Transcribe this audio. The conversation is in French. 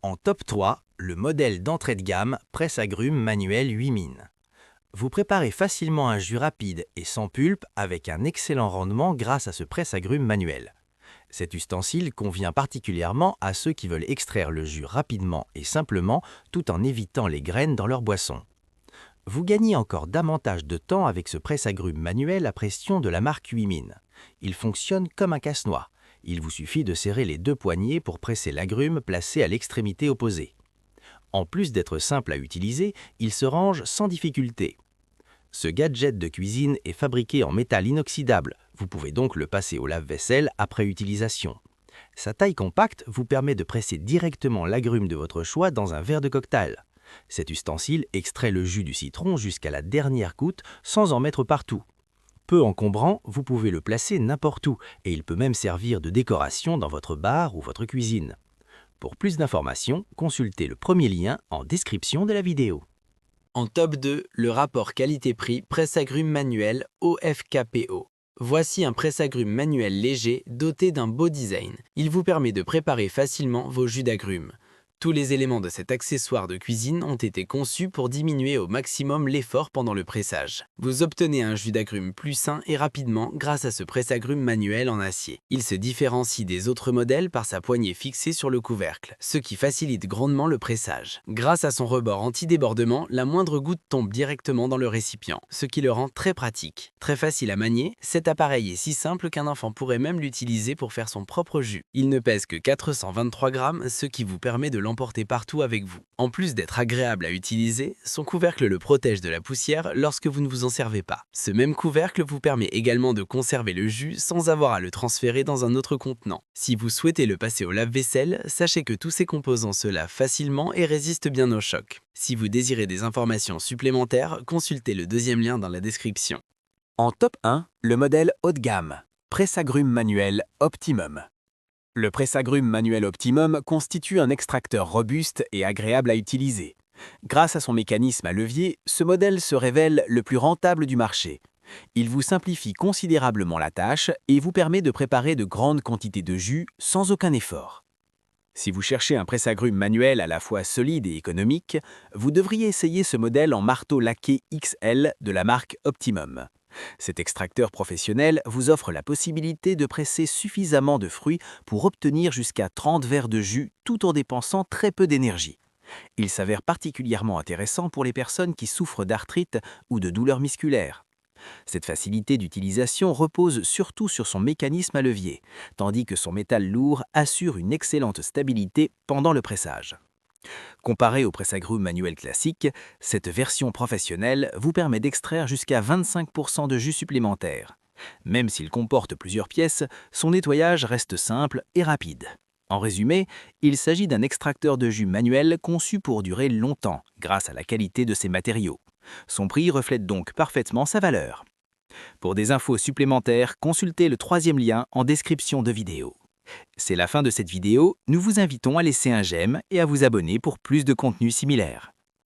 En top 3, le modèle d'entrée de gamme presse-agrumes manuel 8 mines. Vous préparez facilement un jus rapide et sans pulpe avec un excellent rendement grâce à ce presse-agrumes manuel. Cet ustensile convient particulièrement à ceux qui veulent extraire le jus rapidement et simplement tout en évitant les graines dans leur boisson. Vous gagnez encore davantage de temps avec ce presse-agrumes manuel à pression de la marque 8 mines. Il fonctionne comme un casse-noix. Il vous suffit de serrer les deux poignées pour presser l'agrume placé à l'extrémité opposée. En plus d'être simple à utiliser, il se range sans difficulté. Ce gadget de cuisine est fabriqué en métal inoxydable. Vous pouvez donc le passer au lave-vaisselle après utilisation. Sa taille compacte vous permet de presser directement l'agrume de votre choix dans un verre de cocktail. Cet ustensile extrait le jus du citron jusqu'à la dernière goutte sans en mettre partout. Peu encombrant, vous pouvez le placer n'importe où et il peut même servir de décoration dans votre bar ou votre cuisine. Pour plus d'informations, consultez le premier lien en description de la vidéo. En top 2, le rapport qualité-prix presse-agrumes manuel OFKPO. Voici un presse-agrumes manuel léger doté d'un beau design. Il vous permet de préparer facilement vos jus d'agrumes. Tous les éléments de cet accessoire de cuisine ont été conçus pour diminuer au maximum l'effort pendant le pressage. Vous obtenez un jus d'agrumes plus sain et rapidement grâce à ce presse-agrumes manuel en acier. Il se différencie des autres modèles par sa poignée fixée sur le couvercle, ce qui facilite grandement le pressage. Grâce à son rebord anti-débordement, la moindre goutte tombe directement dans le récipient, ce qui le rend très pratique. Très facile à manier, cet appareil est si simple qu'un enfant pourrait même l'utiliser pour faire son propre jus. Il ne pèse que 423 grammes, ce qui vous permet de l'emporter partout avec vous. En plus d'être agréable à utiliser, son couvercle le protège de la poussière lorsque vous ne vous en servez pas. Ce même couvercle vous permet également de conserver le jus sans avoir à le transférer dans un autre contenant. Si vous souhaitez le passer au lave-vaisselle, sachez que tous ses composants se lavent facilement et résistent bien au choc. Si vous désirez des informations supplémentaires, consultez le deuxième lien dans la description. En top 1, le modèle haut de gamme, presse-agrumes manuel Optimum. Le presse-agrumes manuel Optimum constitue un extracteur robuste et agréable à utiliser. Grâce à son mécanisme à levier, ce modèle se révèle le plus rentable du marché. Il vous simplifie considérablement la tâche et vous permet de préparer de grandes quantités de jus sans aucun effort. Si vous cherchez un presse-agrumes manuel à la fois solide et économique, vous devriez essayer ce modèle en marteau laqué XL de la marque Optimum. Cet extracteur professionnel vous offre la possibilité de presser suffisamment de fruits pour obtenir jusqu'à 30 verres de jus tout en dépensant très peu d'énergie. Il s'avère particulièrement intéressant pour les personnes qui souffrent d'arthrite ou de douleurs musculaires. Cette facilité d'utilisation repose surtout sur son mécanisme à levier, tandis que son métal lourd assure une excellente stabilité pendant le pressage. Comparé au presse-agrumes manuel classique, cette version professionnelle vous permet d'extraire jusqu'à 25% de jus supplémentaire. Même s'il comporte plusieurs pièces, son nettoyage reste simple et rapide. En résumé, il s'agit d'un extracteur de jus manuel conçu pour durer longtemps grâce à la qualité de ses matériaux. Son prix reflète donc parfaitement sa valeur. Pour des infos supplémentaires, consultez le troisième lien en description de vidéo. C'est la fin de cette vidéo, nous vous invitons à laisser un j'aime et à vous abonner pour plus de contenus similaires.